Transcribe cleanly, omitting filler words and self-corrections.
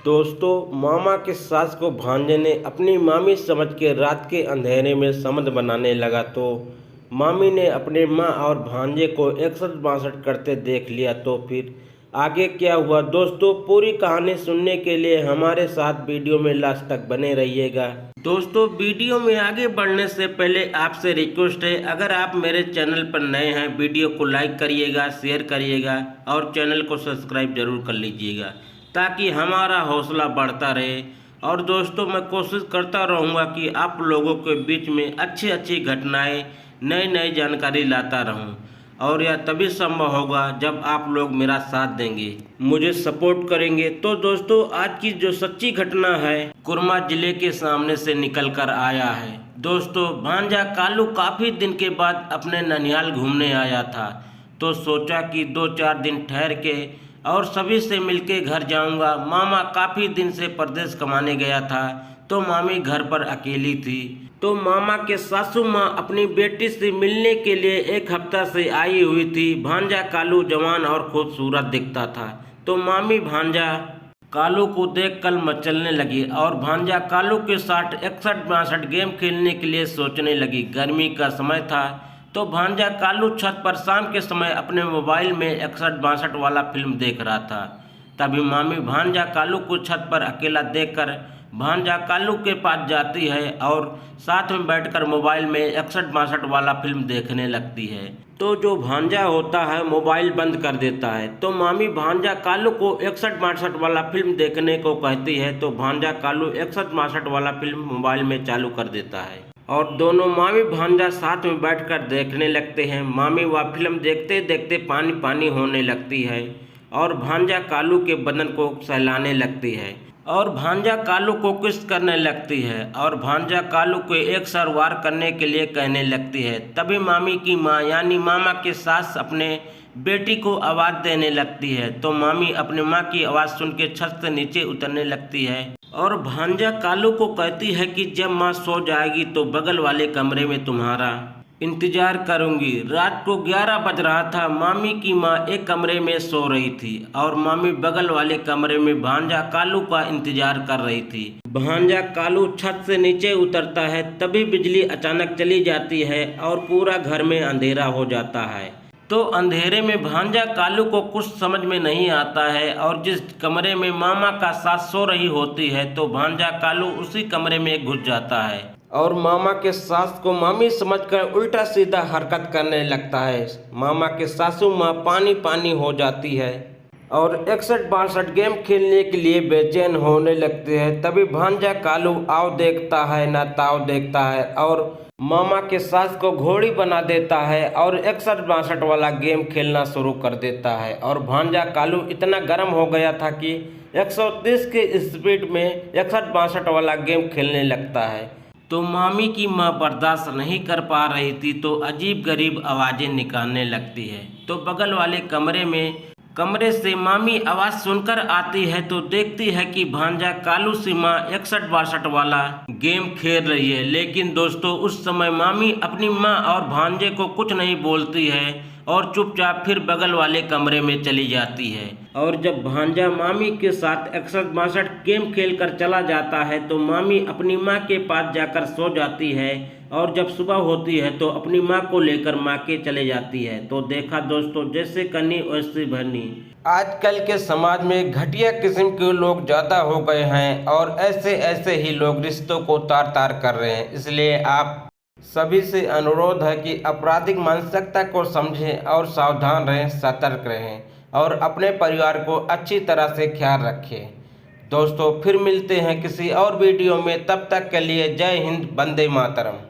दोस्तों, मामा की सास को भांजे ने अपनी मामी समझ के रात के अंधेरे में समध बनाने लगा तो मामी ने अपने माँ और भांजे को इकसठ बासठ करते देख लिया। तो फिर आगे क्या हुआ दोस्तों, पूरी कहानी सुनने के लिए हमारे साथ वीडियो में लास्ट तक बने रहिएगा। दोस्तों, वीडियो में आगे बढ़ने से पहले आपसे रिक्वेस्ट है, अगर आप मेरे चैनल पर नए हैं वीडियो को लाइक करिएगा, शेयर करिएगा और चैनल को सब्सक्राइब जरूर कर लीजिएगा ताकि हमारा हौसला बढ़ता रहे। और दोस्तों, मैं कोशिश करता रहूँगा कि आप लोगों के बीच में अच्छी अच्छी घटनाएं, नई नई जानकारी लाता रहूं। और यह तभी संभव होगा जब आप लोग मेरा साथ देंगे, मुझे सपोर्ट करेंगे। तो दोस्तों, आज की जो सच्ची घटना है कोरमा जिले के सामने से निकल कर आया है। दोस्तों, भांजा कालू काफ़ी दिन के बाद अपने ननिहाल घूमने आया था तो सोचा कि 2-4 दिन ठहर के और सभी से मिलके घर जाऊंगा। मामा काफ़ी दिन से परदेश कमाने गया था तो मामी घर पर अकेली थी। तो मामा के सासू माँ अपनी बेटी से मिलने के लिए 1 हफ्ता से आई हुई थी। भांजा कालू जवान और खूबसूरत दिखता था तो मामी भांजा कालू को देख कर मचलने लगी और भांजा कालू के साथ 61-62 गेम खेलने के लिए सोचने लगी। गर्मी का समय था तो भांजा कालू छत पर शाम के समय अपने मोबाइल में 61-62 वाला फिल्म देख रहा था। तभी मामी भांजा कालू को छत पर अकेला देखकर भांजा कालू के पास जाती है और साथ में बैठकर मोबाइल में 61-62 वाला फिल्म देखने लगती है। तो जो भांजा होता है मोबाइल बंद कर देता है तो मामी भांजा कालू को 61-62 वाला फिल्म देखने को कहती है तो भांजा कालू 61-62 वाला फिल्म मोबाइल में चालू कर देता है और दोनों मामी भांजा साथ में बैठकर देखने लगते हैं। मामी वह फिल्म देखते देखते पानी पानी होने लगती है और भांजा कालू के बदन को सहलाने लगती है और भांजा कालू को किस करने लगती है और भांजा कालू को एक सर वार करने के लिए कहने लगती है। तभी मामी की माँ यानी मामा के सास अपने बेटी को आवाज़ देने लगती है तो मामी अपने माँ की आवाज़ सुन के छत से नीचे उतरने लगती है और भांजा कालू को कहती है कि जब माँ सो जाएगी तो बगल वाले कमरे में तुम्हारा इंतजार करूंगी। रात को 11 बज रहा था। मामी की माँ एक कमरे में सो रही थी और मामी बगल वाले कमरे में भांजा कालू का इंतजार कर रही थी। भांजा कालू छत से नीचे उतरता है तभी बिजली अचानक चली जाती है और पूरा घर में अंधेरा हो जाता है। तो अंधेरे में भांजा कालू को कुछ समझ में नहीं आता है और जिस कमरे में मामा का सास सो रही होती है तो भांजा कालू उसी कमरे में घुस जाता है और मामा के सास को मामी समझकर उल्टा सीधा हरकत करने लगता है। मामा के सासू माँ पानी पानी हो जाती है और 61-62 गेम खेलने के लिए बेचैन होने लगते हैं। तभी भांजा कालू आव देखता है ना ताव देखता है और मामा के सास को घोड़ी बना देता है और 61-62 वाला गेम खेलना शुरू कर देता है और भांजा कालू इतना गर्म हो गया था कि 130 के स्पीड में 61-62 वाला गेम खेलने लगता है। तो मामी की माँ बर्दाश्त नहीं कर पा रही थी तो अजीब गरीब आवाज़ें निकालने लगती है। तो बगल वाले कमरे से मामी आवाज़ सुनकर आती है तो देखती है कि भांजा कालू से माँ 61-62 वाला गेम खेल रही है। लेकिन दोस्तों, उस समय मामी अपनी माँ और भांजे को कुछ नहीं बोलती है और चुपचाप फिर बगल वाले कमरे में चली जाती है। और जब भांजा मामी के साथ 61-62 गेम खेल कर चला जाता है तो मामी अपनी माँ के पास जाकर सो जाती है और जब सुबह होती है तो अपनी माँ को लेकर माँ के चले जाती है। तो देखा दोस्तों, जैसे कनी वैसे भरनी। आजकल के समाज में घटिया किस्म के लोग ज़्यादा हो गए हैं और ऐसे ऐसे ही लोग रिश्तों को तार तार कर रहे हैं। इसलिए आप सभी से अनुरोध है कि आपराधिक मानसिकता को समझें और सावधान रहें, सतर्क रहें और अपने परिवार को अच्छी तरह से ख्याल रखें। दोस्तों, फिर मिलते हैं किसी और वीडियो में, तब तक के लिए जय हिंद, वंदे मातरम।